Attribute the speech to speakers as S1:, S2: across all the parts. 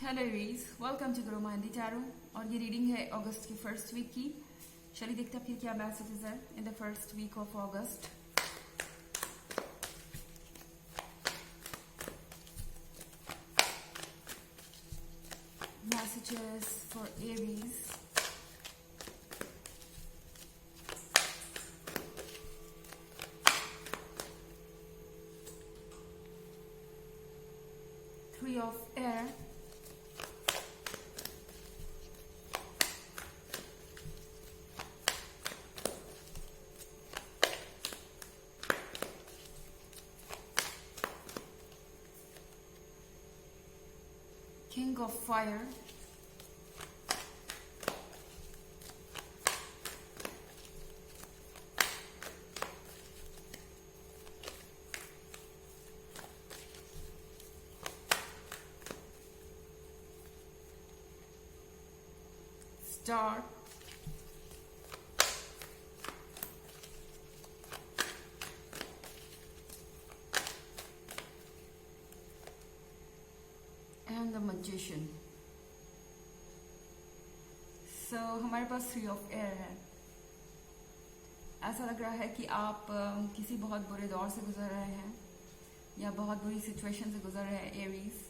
S1: Hello Aries, welcome to Guru mehndi tarot. और ये reading है अगस्त की फर्स्ट वीक की। चलिए देखते हैं फिर क्या मैसेजेस है in the first week of August. Messages for Aries. Three of air, King of fire, Star, and the Magician. So हमारे पास थ्री ऑफ एयर है। ऐसा लग रहा है कि आप किसी बहुत बुरे दौर से गुजर रहे हैं या बहुत बुरी सिचुएशन से गुजर रहे हैं एरीज,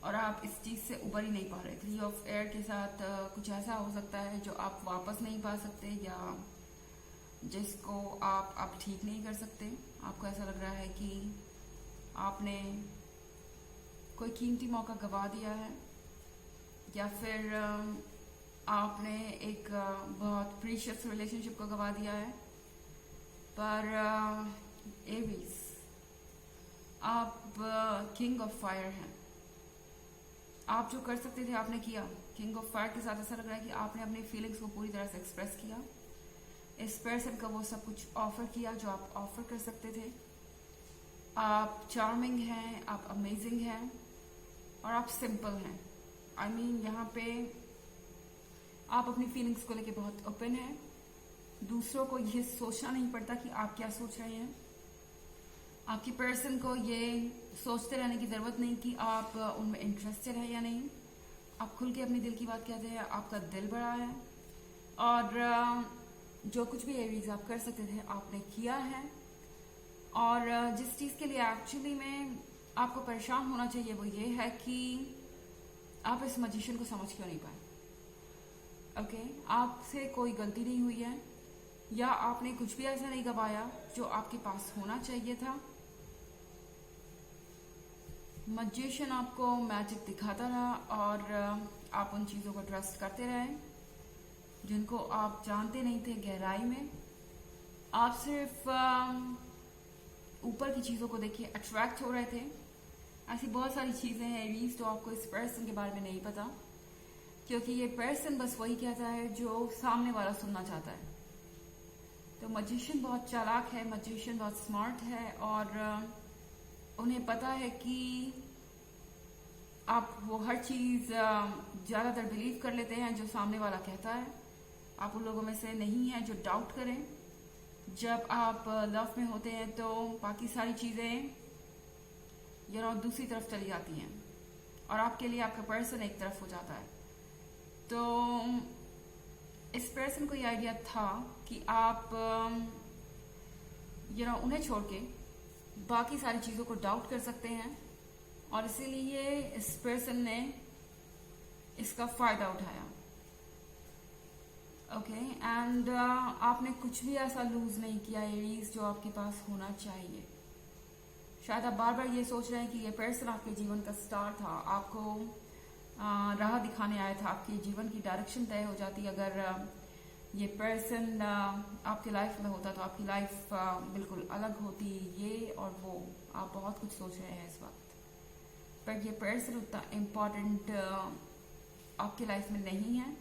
S1: और आप इस चीज़ से उबर ही नहीं पा रहे। थ्री ऑफ एयर के साथ कुछ ऐसा हो सकता है जो आप वापस नहीं पा सकते या जिसको आप ठीक नहीं कर सकते। आपको ऐसा लग रहा है कि आपने कोई कीमती मौका गवा दिया है या फिर आपने एक बहुत प्रीशियस रिलेशनशिप को गवा दिया है। पर एरीज, आप किंग ऑफ फायर हैं। आप जो कर सकते थे आपने किया। किंग ऑफ फायर के साथ ऐसा लग रहा है कि आपने अपनी फीलिंग्स को पूरी तरह से एक्सप्रेस किया। इस पर्सन को वो सब कुछ ऑफर किया जो आप ऑफर कर सकते थे। आप चार्मिंग हैं, आप अमेजिंग हैं और आप सिंपल हैं। आई मीन यहाँ पे आप अपनी फीलिंग्स को लेके बहुत ओपन हैं। दूसरों को ये सोचना नहीं पड़ता कि आप क्या सोच रहे हैं। आपकी पर्सन को ये सोचते रहने की ज़रूरत नहीं कि आप उनमें इंटरेस्टेड है या नहीं। आप खुल के अपने दिल की बात कहते हैं। आपका दिल बड़ा है और जो कुछ भी एरीज आप कर सकते थे आपने किया है। और जिस चीज़ के लिए एक्चुअली में आपको परेशान होना चाहिए वो ये है कि आप इस मैजिशियन को समझ क्यों नहीं पाए। ओके, आपसे कोई गलती नहीं हुई है या आपने कुछ भी ऐसा नहीं गवाया जो आपके पास होना चाहिए था। मैजिशियन आपको मैजिक दिखाता रहा और आप उन चीज़ों को ट्रस्ट करते रहे जिनको आप जानते नहीं थे गहराई में। आप सिर्फ ऊपर की चीज़ों को देखिए अट्रैक्ट हो रहे थे। ऐसी बहुत सारी चीज़ें हैं एरीज जो आपको इस पर्सन के बारे में नहीं पता, क्योंकि ये पर्सन बस वही कहता है जो सामने वाला सुनना चाहता है। तो मैजिशियन बहुत चालाक है, मैजिशियन बहुत स्मार्ट है और उन्हें पता है कि आप वो हर चीज़ ज़्यादातर बिलीव कर लेते हैं जो सामने वाला कहता है। आप उन लोगों में से नहीं हैं जो डाउट करें। जब आप लव में होते हैं तो बाकी सारी चीज़ें दूसरी तरफ चली जाती हैं और आपके लिए आपका पर्सन एक तरफ हो जाता है। तो इस पर्सन को ये आइडिया था कि आप उन्हें छोड़ के बाकी सारी चीज़ों को डाउट कर सकते हैं और इसीलिए इस पर्सन ने इसका फ़ायदा उठाया। ओके, एंड आपने कुछ भी ऐसा लूज नहीं किया एरीज जो आपके पास होना चाहिए। शायद आप बार बार ये सोच रहे हैं कि ये पर्सन आपके जीवन का स्टार था, आपको राह दिखाने आया था। आपके जीवन की डायरेक्शन तय हो जाती अगर ये पर्सन आपके लाइफ में होता तो आपकी लाइफ बिल्कुल अलग होती। ये और वो, आप बहुत कुछ सोच रहे हैं इस वक्त, पर ये पर्सन उतना इम्पोर्टेंट आपकी लाइफ में नहीं है।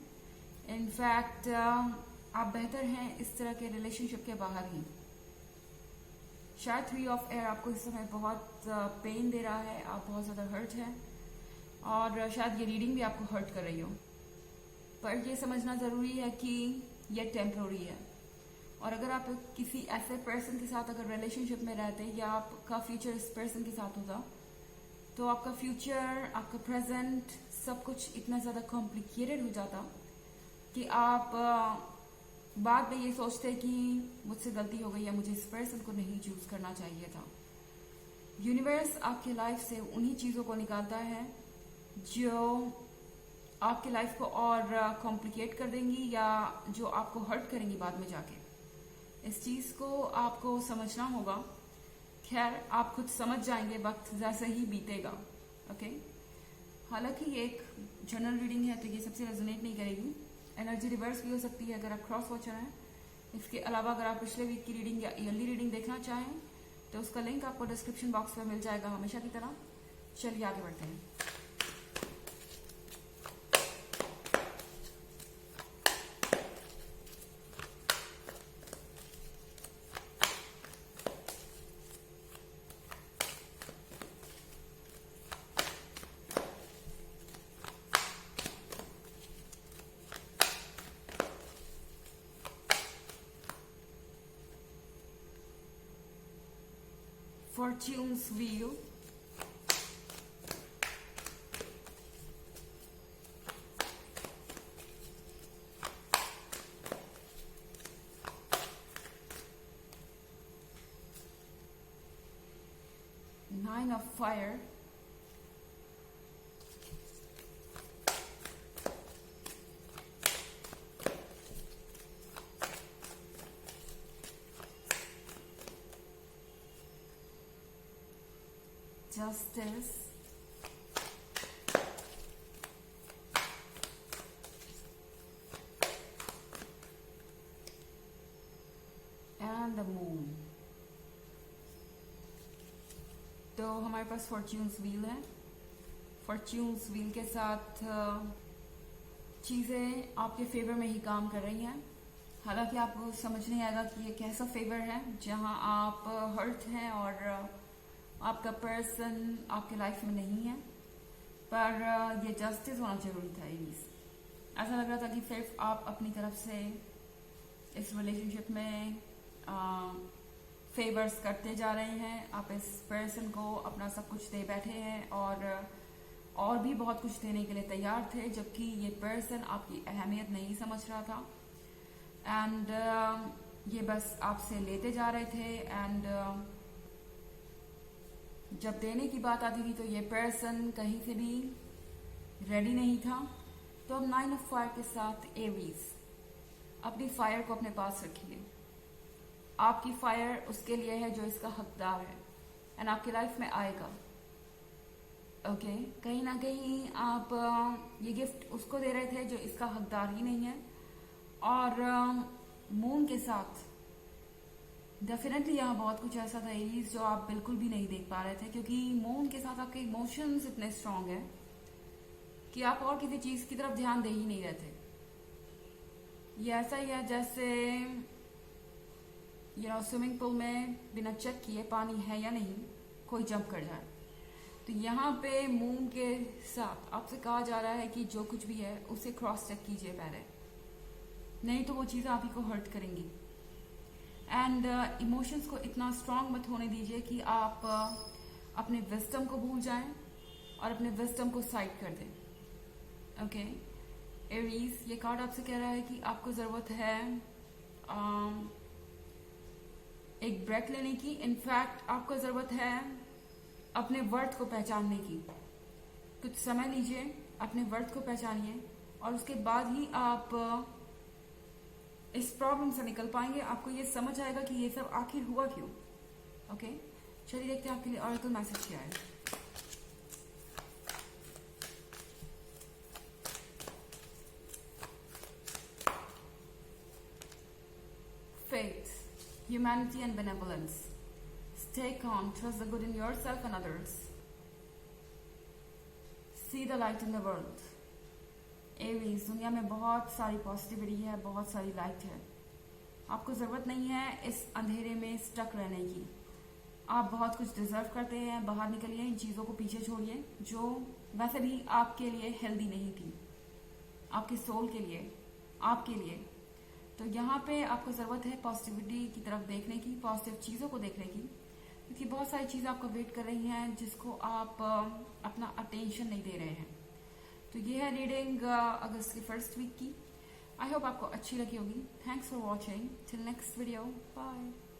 S1: इनफैक्ट आप बेहतर हैं इस तरह के रिलेशनशिप के बाहर ही। शायद थ्री ऑफ एयर आपको इस समय बहुत पेन दे रहा है, आप बहुत ज़्यादा हर्ट हैं और शायद ये रीडिंग भी आपको हर्ट कर रही हो। पर ये समझना ज़रूरी है कि ये टेम्प्रोरी है और अगर आप किसी ऐसे पर्सन के साथ अगर रिलेशनशिप में रहते या आपका फ्यूचर इस पर्सन के साथ होता तो आपका फ्यूचर, आपका प्रेजेंट सब कुछ इतना ज़्यादा कॉम्प्लिकेटेड हो जाता कि आप बाद में ये सोचते कि मुझसे गलती हो गई या मुझे इस पर्सन को नहीं चूज करना चाहिए था। यूनिवर्स आपके लाइफ से उन्हीं चीज़ों को निकालता है जो आपके लाइफ को और कॉम्प्लिकेट कर देंगी या जो आपको हर्ट करेंगी बाद में जाके। इस चीज़ को आपको समझना होगा। खैर, आप खुद समझ जाएंगे वक्त जैसे ही बीतेगा। ओके, हालांकि ये एक जनरल रीडिंग है तो ये सबसे रेजोनेट नहीं करेगी। एनर्जी रिवर्स भी हो सकती है अगर आप क्रॉस वॉचर हैं। इसके अलावा अगर आप पिछले वीक की रीडिंग या ईयरली रीडिंग देखना चाहें तो उसका लिंक आपको डिस्क्रिप्शन बॉक्स में मिल जाएगा हमेशा की तरह। चलिए आगे बढ़ते हैं। Fortune's Wheel, Nine of Fire, Justice, and the Moon। तो हमारे पास फॉर्च्यून्स व्हील है। फॉर्च्यून्स व्हील के साथ चीज़ें आपके फेवर में ही काम कर रही हैं। हालांकि आपको समझ नहीं आएगा कि ये कैसा फेवर है जहां आप हर्ट हैं और आपका पर्सन आपके लाइफ में नहीं है, पर ये जस्टिस होना जरूरी था। एरीज, ऐसा लग रहा था कि सिर्फ आप अपनी तरफ से इस रिलेशनशिप में फेवर्स करते जा रहे हैं। आप इस पर्सन को अपना सब कुछ दे बैठे हैं और भी बहुत कुछ देने के लिए तैयार थे, जबकि ये पर्सन आपकी अहमियत नहीं समझ रहा था। एंड ये बस आपसे लेते जा रहे थे। एंड जब देने की बात आती थी तो ये पर्सन कहीं से भी रेडी नहीं था। तो अब 9 ऑफ फायर के साथ एरीज, अपनी फायर को अपने पास रखिए। आपकी फायर उसके लिए है जो इसका हकदार है एंड आपकी लाइफ में आएगा। ओके, कहीं ना कहीं आप ये गिफ्ट उसको दे रहे थे जो इसका हकदार ही नहीं है। और मून के साथ डेफिनेटली यहाँ बहुत कुछ ऐसा था एरीज जो आप बिल्कुल भी नहीं देख पा रहे थे, क्योंकि मून के साथ आपके इमोशंस इतने स्ट्रांग है कि आप और किसी चीज की तरफ ध्यान दे ही नहीं रहे थे। ये ऐसा ही है जैसे स्विमिंग पूल में बिना चेक किए पानी है या नहीं कोई जंप कर जाए। तो यहाँ पे मून के साथ आपसे कहा जा रहा है कि जो कुछ भी है उसे क्रॉस चेक कीजिए पहले, नहीं तो वो चीज़ें आप ही को हर्ट करेंगी। एंड इमोशंस को इतना स्ट्रांग मत होने दीजिए कि आप अपने विजडम को भूल जाएं और अपने विजडम को साइड कर दें। ओके एरीज, ये कार्ड आपसे कह रहा है कि आपको ज़रूरत है एक ब्रेक लेने की। इनफैक्ट आपको ज़रूरत है अपने वर्थ को पहचानने की। कुछ समय लीजिए, अपने वर्थ को पहचानिए और उसके बाद ही आप इस प्रॉब्लम से निकल पाएंगे। आपको ये समझ आएगा कि ये सब आखिर हुआ क्यों। ओके, चलिए देखते हैं आपके लिए ऑरेकल मैसेज क्या है। Faith, humanity and benevolence. Stay calm, trust the good in yourself and others. See the light in the world. Aries, दुनिया में बहुत सारी पॉजिटिविटी है, बहुत सारी लाइट है। आपको ज़रूरत नहीं है इस अंधेरे में स्टक रहने की। आप बहुत कुछ डिजर्व करते हैं। बाहर निकलिए, इन चीज़ों को पीछे छोड़िए जो वैसे भी आपके लिए हेल्दी नहीं थी, आपके सोल के लिए, आपके लिए। तो यहाँ पे आपको ज़रूरत है पॉजिटिविटी की तरफ देखने की, पॉजिटिव चीज़ों को देखने की, क्योंकि बहुत सारी चीज़ें आपको वेट कर रही हैं जिसको आप अपना अटेंशन नहीं दे रहे हैं। तो ये है रीडिंग अगस्त की फर्स्ट वीक की। आई होप आपको अच्छी लगी होगी। Thanks for watching. Till next video, bye.